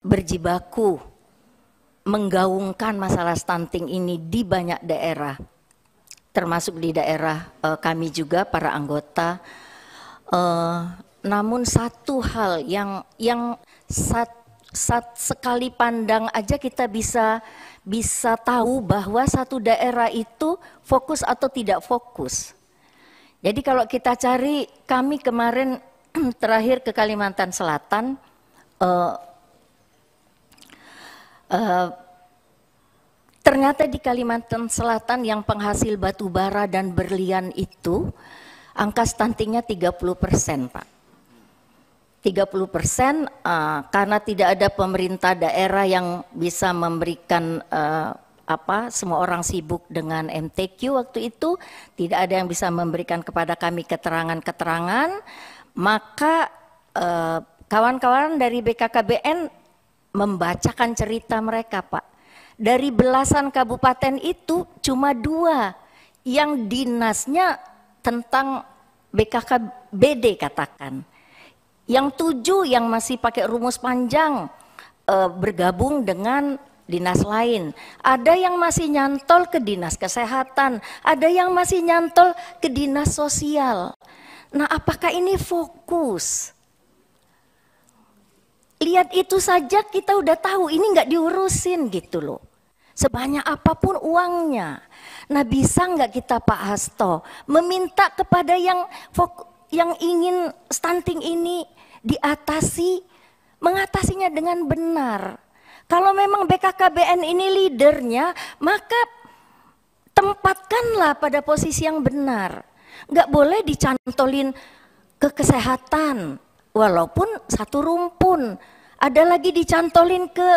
berjibaku menggaungkan masalah stunting ini di banyak daerah, termasuk di daerah kami juga para anggota. Namun satu hal yang sekali pandang aja kita bisa tahu bahwa satu daerah itu fokus atau tidak fokus. Jadi kalau kita cari, kami kemarin terakhir ke Kalimantan Selatan, ternyata di Kalimantan Selatan yang penghasil batu bara dan berlian itu angka stuntingnya 30%, Pak. 30% karena tidak ada pemerintah daerah yang bisa memberikan semua orang sibuk dengan MTQ waktu itu, tidak ada yang bisa memberikan kepada kami keterangan-keterangan, maka kawan-kawan dari BKKBN membacakan cerita mereka, Pak. Dari belasan kabupaten itu cuma 2 yang dinasnya tentang BKKBD katakan. Yang 7 yang masih pakai rumus panjang bergabung dengan dinas lain. Ada yang masih nyantol ke dinas kesehatan, ada yang masih nyantol ke dinas sosial. Nah, apakah ini fokus? Lihat itu saja kita udah tahu ini nggak diurusin gitu loh. Sebanyak apapun uangnya. Nah, bisa nggak kita Pak Hasto meminta kepada yang ingin stunting ini diatasi, mengatasinya dengan benar. Kalau memang BKKBN ini leadernya, maka tempatkanlah pada posisi yang benar. Nggak boleh dicantolin ke kesehatan, walaupun satu rumpun. Ada lagi dicantolin ke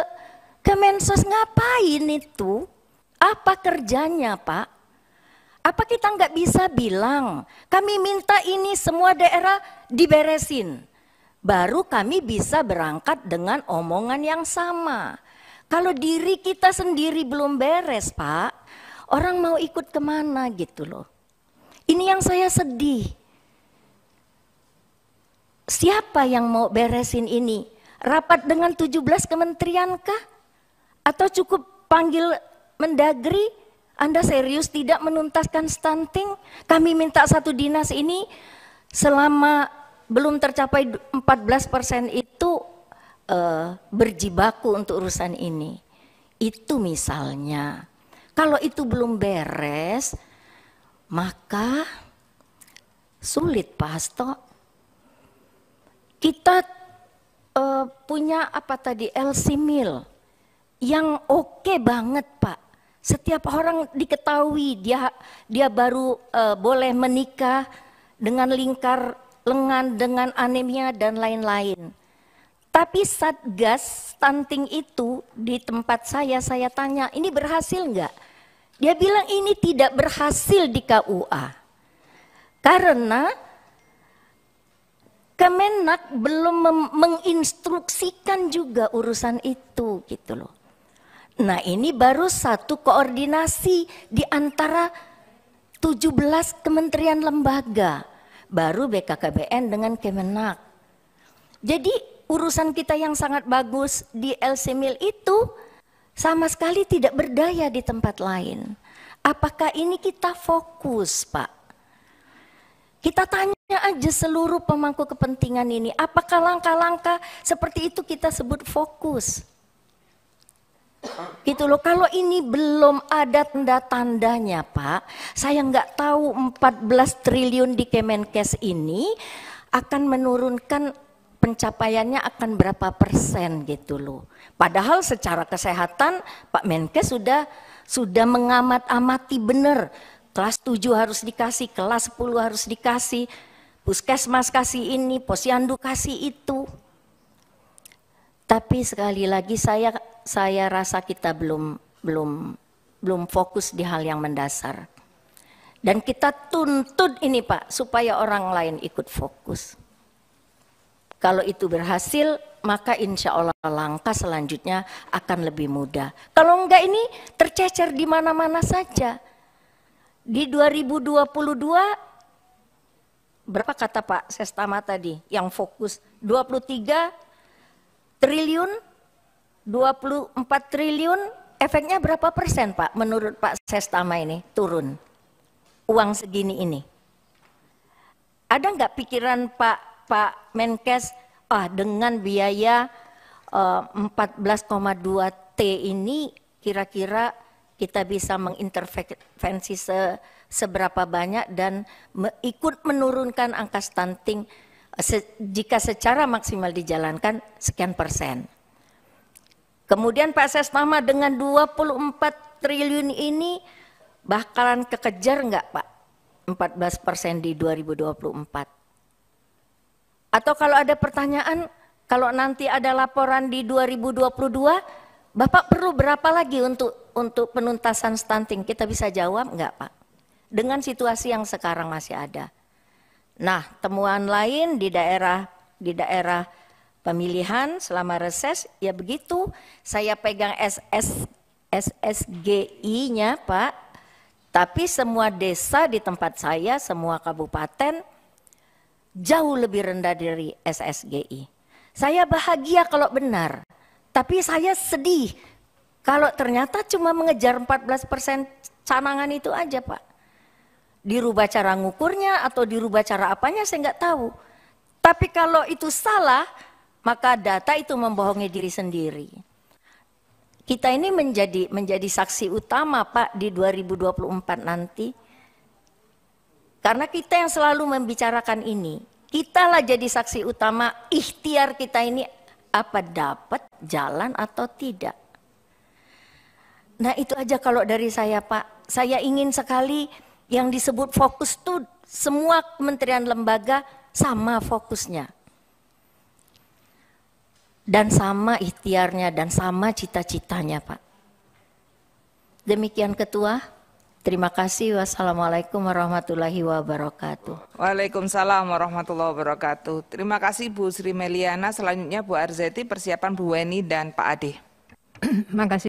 Kemensos, ngapain itu? Apa kerjanya, Pak? Apa kita nggak bisa bilang, kami minta ini semua daerah diberesin. Baru kami bisa berangkat dengan omongan yang sama. Kalau diri kita sendiri belum beres, Pak, orang mau ikut kemana gitu loh. Ini yang saya sedih. Siapa yang mau beresin ini? Rapat dengan 17 kementerian kah? Atau cukup panggil Mendagri? Anda serius tidak menuntaskan stunting? Kami minta satu dinas ini selama belum tercapai 14% itu berjibaku untuk urusan ini. Itu misalnya. Kalau itu belum beres, maka sulit Pak Hasto. Kita punya apa tadi, LC Mill yang oke banget Pak. Setiap orang diketahui dia baru boleh menikah dengan lingkar lengan, dengan anemia dan lain-lain. Tapi Satgas stunting itu di tempat saya tanya, ini berhasil enggak? Dia bilang ini tidak berhasil di KUA. Karena Kemenak belum menginstruksikan juga urusan itu gitu loh. Nah, ini baru satu koordinasi di antara 17 kementerian lembaga. Baru BKKBN dengan Kemenak. Jadi urusan kita yang sangat bagus di LC Mill itu sama sekali tidak berdaya di tempat lain. Apakah ini kita fokus, Pak? Kita tanya aja seluruh pemangku kepentingan ini, apakah langkah-langkah seperti itu kita sebut fokus? Gitu loh, kalau ini belum ada tanda-tandanya Pak, saya nggak tahu 14 triliun di Kemenkes ini akan menurunkan pencapaiannya akan berapa persen gitu loh. Padahal secara kesehatan Pak Menkes sudah mengamat-amati benar, kelas 7 harus dikasih, kelas 10 harus dikasih, puskesmas kasih ini, posyandu kasih itu. Tapi sekali lagi saya rasa kita belum fokus di hal yang mendasar. Dan kita tuntut ini Pak, supaya orang lain ikut fokus. Kalau itu berhasil, maka insya Allah langkah selanjutnya akan lebih mudah. Kalau enggak ini tercecer di mana-mana saja. Di 2022, berapa kata Pak Sestama tadi yang fokus? 23 triliun 24 triliun, efeknya berapa persen Pak menurut Pak Sestama ini turun uang segini ini? Ada nggak pikiran Pak Menkes, dengan biaya 14,2 T ini kira-kira kita bisa mengintervensi seberapa banyak dan ikut menurunkan angka stunting jika secara maksimal dijalankan sekian persen. Kemudian Pak Sestama dengan 24 triliun ini bakalan kekejar nggak Pak 14% di 2024? Atau kalau ada pertanyaan, kalau nanti ada laporan di 2022, Bapak perlu berapa lagi untuk penuntasan stunting? Kita bisa jawab nggak Pak? Dengan situasi yang sekarang masih ada. Nah, temuan lain di daerah pemilihan selama reses, ya begitu. Saya pegang SSGI-nya Pak, tapi semua desa di tempat saya, semua kabupaten jauh lebih rendah dari SSGI. Saya bahagia kalau benar, tapi saya sedih kalau ternyata cuma mengejar 14% canangan itu aja Pak. Dirubah cara ngukurnya atau dirubah cara apanya saya nggak tahu. Tapi kalau itu salah, maka data itu membohongi diri sendiri. Kita ini menjadi saksi utama Pak di 2024 nanti. Karena kita yang selalu membicarakan ini. Kitalah jadi saksi utama ikhtiar kita ini apa dapat jalan atau tidak. Nah itu aja kalau dari saya Pak. Saya ingin sekali yang disebut fokus tuh semua kementerian lembaga sama fokusnya. Dan sama ikhtiarnya dan sama cita-citanya Pak. Demikian Ketua. Terima kasih. Wassalamualaikum warahmatullahi wabarakatuh. Waalaikumsalam warahmatullahi wabarakatuh. Terima kasih Bu Sri Meliana. Selanjutnya Bu Arzeti, persiapan Bu Weni dan Pak Ade. Terima kasih.